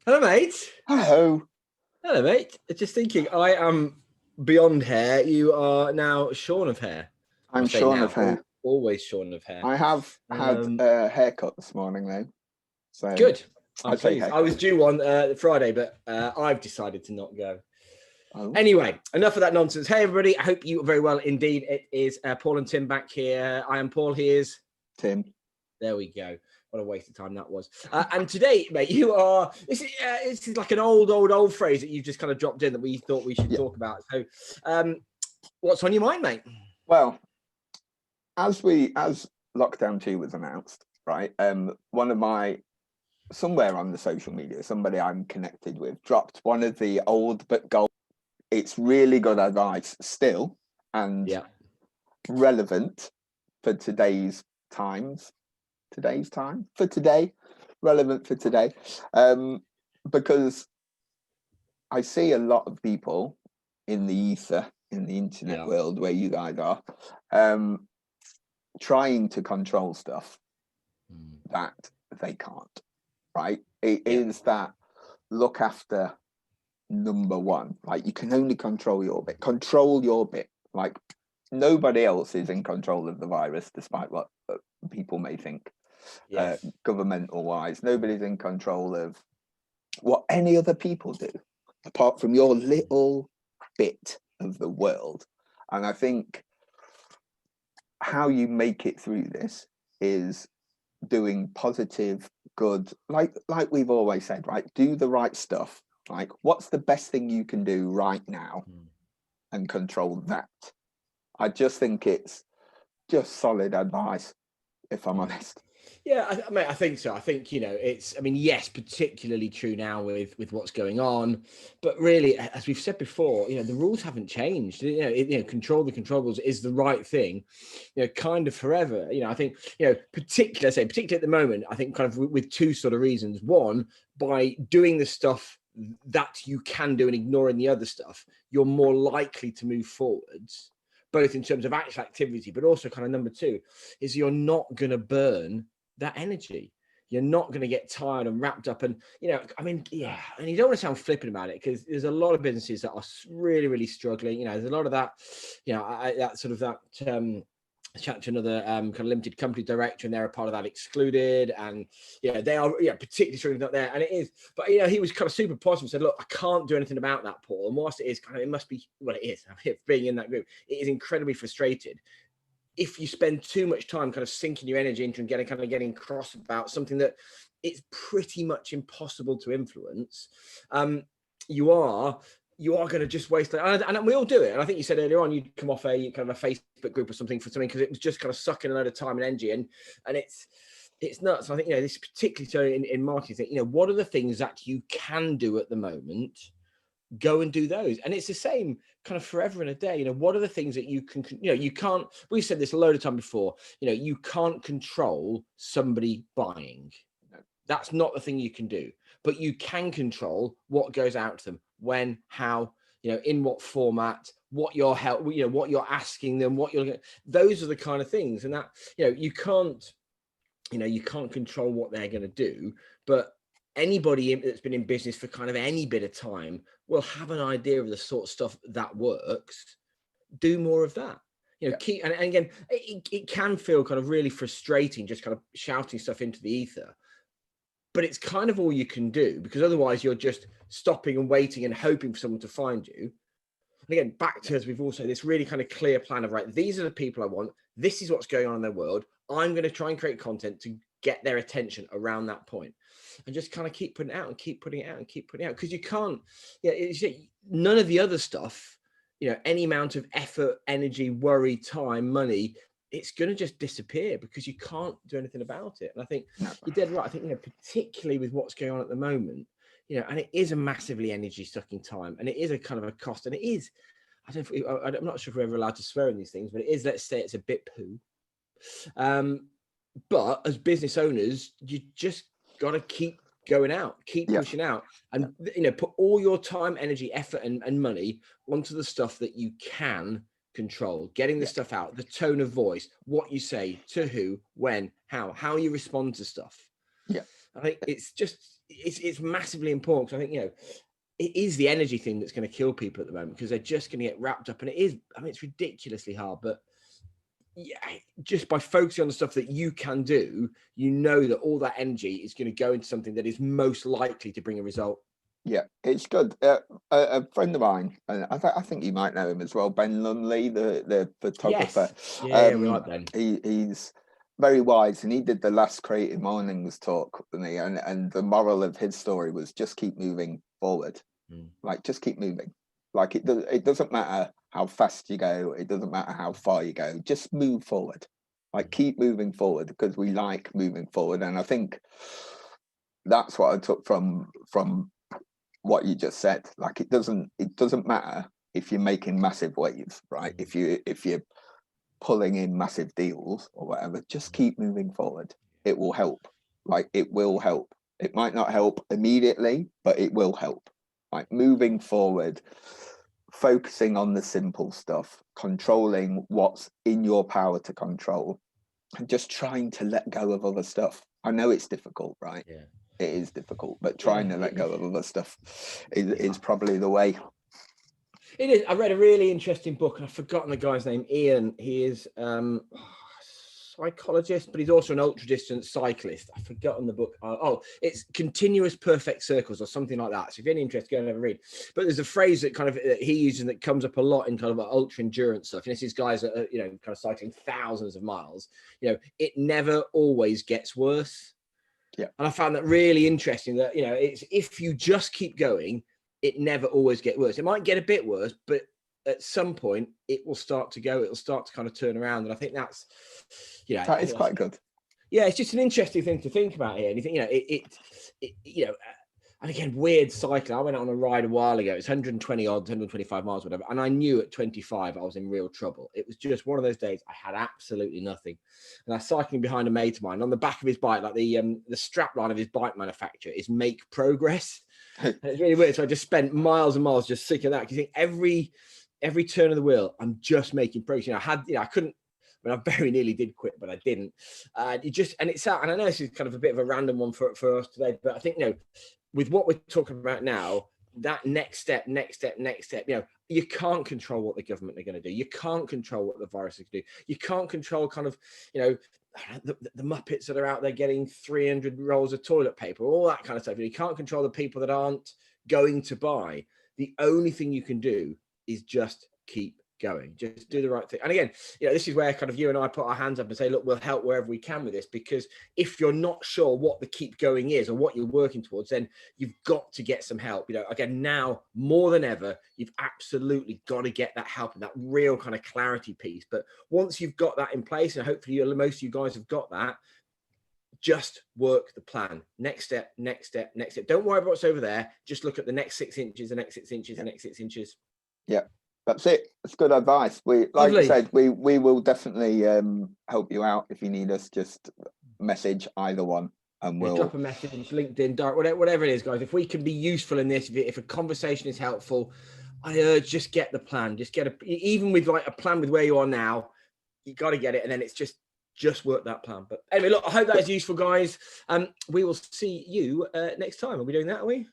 Hello, mate. Hello. Hello, mate. Just thinking, I am beyond hair. You are now shorn of hair. I I'm say Sean now, of Hair. always shorn of hair. I have had Um, a haircut this morning, though. So Good. I'm I say pleased. I haircut. was due one Friday, but I've decided to not go. Oh, Anyway, enough of that nonsense. Hey, everybody. I hope you are very well indeed. It is Paul and Tim back here. I am Paul. He is. Tim. There we go. What a waste of time that was. And today, mate, you are. This is like an old phrase that you've just kind of dropped in that we thought we should Yeah. talk about. So, what's on your mind, mate? Well, as lockdown 2 was announced, right? One of my somewhere on the social media, somebody I'm connected with dropped one of the old but gold. It's really good advice still and Yeah. relevant for today's times. Today's time for today, relevant for today. Because I see a lot of people in the ether, in the internet Yeah. world where you guys are, um, trying to control stuff that they can't, right? It Yeah. is that look after number one. Like you can only control your bit. Control your bit. Like nobody else is in control of the virus, despite what people may think, Yes. governmental wise. Nobody's in control of what any other people do, apart from your little bit of the world. And I think how you make it through this is doing positive, good, like we've always said, right? Do the right stuff. Like, what's the best thing you can do right now and control that? I just think it's just solid advice, if I'm honest. Yeah, I think so. I think it's. I mean, yes, particularly true now with what's going on, but really, as we've said before, the rules haven't changed. Control the controllables is the right thing, kind of forever. I think particularly at the moment, I think kind of with two sort of reasons. One, by doing the stuff that you can do and ignoring the other stuff, you're more likely to move forwards, both in terms of actual activity, but also kind of number two is you're not going to burn that energy. You're not going to get tired and wrapped up. And, I mean, yeah, and you don't want to sound flippant about it because there's a lot of businesses that are really, really struggling. There's a lot of that, that sort of that, chat to another kind of limited company director, and they're a part of that excluded, and they are particularly struggling not there, and it is. But he was kind of super positive and said, "Look, I can't do anything about that, Paul. And whilst it is kind of, it must be what it is. I mean, being in that group, it is incredibly frustrated if you spend too much time kind of sinking your energy into and getting cross about something that it's pretty much impossible to influence. You are going to just waste it, and we all do it. And I think you said earlier on you'd come off a kind of a Facebook group or something for something because it was just kind of sucking a load of time and energy, and it's nuts. I think this particularly so in marketing. What are the things that you can do at the moment? Go and do those, and it's the same kind of forever and a day. What are the things that you can, you can't. We've said this a load of time before. You can't control somebody buying. That's not the thing you can do, but you can control what goes out to them, when, how, in what format, what your help, what you're asking them, what you're. Those are the kind of things, and that you can't control what they're going to do, but anybody that's been in business for kind of any bit of time will have an idea of the sort of stuff that works. Do more of that. Keep, and again, it can feel kind of really frustrating just kind of shouting stuff into the ether, but it's kind of all you can do, because otherwise you're just stopping and waiting and hoping for someone to find you. And again, back to, as we've all said, this really kind of clear plan of, right, these are the people I want. This is what's going on in their world. I'm going to try and create content to get their attention around that point, and just kind of keep putting it out and keep putting it out and keep putting it out, because you can't, none of the other stuff, any amount of effort, energy, worry, time, money, it's going to just disappear because you can't do anything about it. And I think you're dead right. I think, particularly with what's going on at the moment, and it is a massively energy sucking time, and it is a kind of a cost, and it is, I'm not sure if we're ever allowed to swear in these things, but it is, let's say it's a bit poo. But as business owners, you just got to keep going out, keep pushing out, and put all your time, energy, effort, and money onto the stuff that you can control, getting the stuff out, the tone of voice, what you say to who, when, how you respond to stuff. I think it's just, it's massively important. So I think, it is the energy thing that's going to kill people at the moment, because they're just going to get wrapped up. And it is, I mean, it's ridiculously hard, but yeah, just by focusing on the stuff that you can do, that all that energy is going to go into something that is most likely to bring a result. Yeah, it's good. A friend of mine, and I think you might know him as well, Ben Lumley, the photographer. Yes. Yeah, we like Ben. He's very wise, and he did the last Creative Mornings talk with me, and the moral of his story was just keep moving forward. Like, just keep moving. Like, it doesn't matter how fast you go, it doesn't matter how far you go, just move forward. Like, keep moving forward, because we like moving forward. And I think that's what I took from what you just said. Like, it doesn't matter if you're making massive waves, right? If you're pulling in massive deals or whatever, just keep moving forward. It will help. Like, it will help. It might not help immediately, but it will help. Like, moving forward, focusing on the simple stuff, controlling what's in your power to control, and just trying to let go of other stuff. I know it's difficult, right? Yeah. It is difficult, but trying to let go of other stuff is probably the way. It is. I read a really interesting book, and I've forgotten the guy's name. Ian. He is psychologist, but he's also an ultra distance cyclist. I've forgotten the book. It's Continuous Perfect Circles or something like that. So if you're any interest, go and have a read. But there's a phrase that he uses, and that comes up a lot in kind of ultra endurance stuff. And these guys are kind of cycling thousands of miles. It never always gets worse. Yeah. And I found that really interesting, that it's, if you just keep going, it never always gets worse. It might get a bit worse, but at some point it'll start to kind of turn around. And I think that's, that is quite good. Yeah, it's just an interesting thing to think about here. And you think, and again, weird cycling. I went on a ride a while ago. It's 125 miles, whatever. And I knew at 25 I was in real trouble. It was just one of those days I had absolutely nothing. And I was cycling behind a mate of mine. On the back of his bike, like the strap line of his bike manufacturer is "Make Progress." And it's really weird. So I just spent miles and miles just sick of that. Because you think every turn of the wheel, I'm just making progress. I couldn't. I very nearly did quit, but I didn't. It's out. And I know this is kind of a bit of a random one for us today, but I think with what we're talking about now, that next step, you can't control what the government are going to do. You can't control what the virus is going to do. You can't control kind of, the Muppets that are out there getting 300 rolls of toilet paper, all that kind of stuff. You can't control the people that aren't going to buy. The only thing you can do is just keep going, just do the right thing. And again, this is where kind of you and I put our hands up and say, look, we'll help wherever we can with this, because if you're not sure what the keep going is or what you're working towards, then you've got to get some help. Again, now more than ever, you've absolutely got to get that help and that real kind of clarity piece. But once you've got that in place, and hopefully most of you guys have got that, just work the plan. Next step. Don't worry about what's over there. Just look at the next 6 inches, the next 6 inches, the next 6 inches. Yeah. That's it. That's good advice. Like you said, we will definitely help you out if you need us. Just message either one, and we'll drop a message, LinkedIn, direct, whatever it is, guys. If we can be useful in this, if a conversation is helpful, I urge, just get the plan. Just get even with like a plan with where you are now, you got to get it, and then it's just work that plan. But anyway, look, I hope that is useful, guys. We will see you next time. Are we doing that? Are we?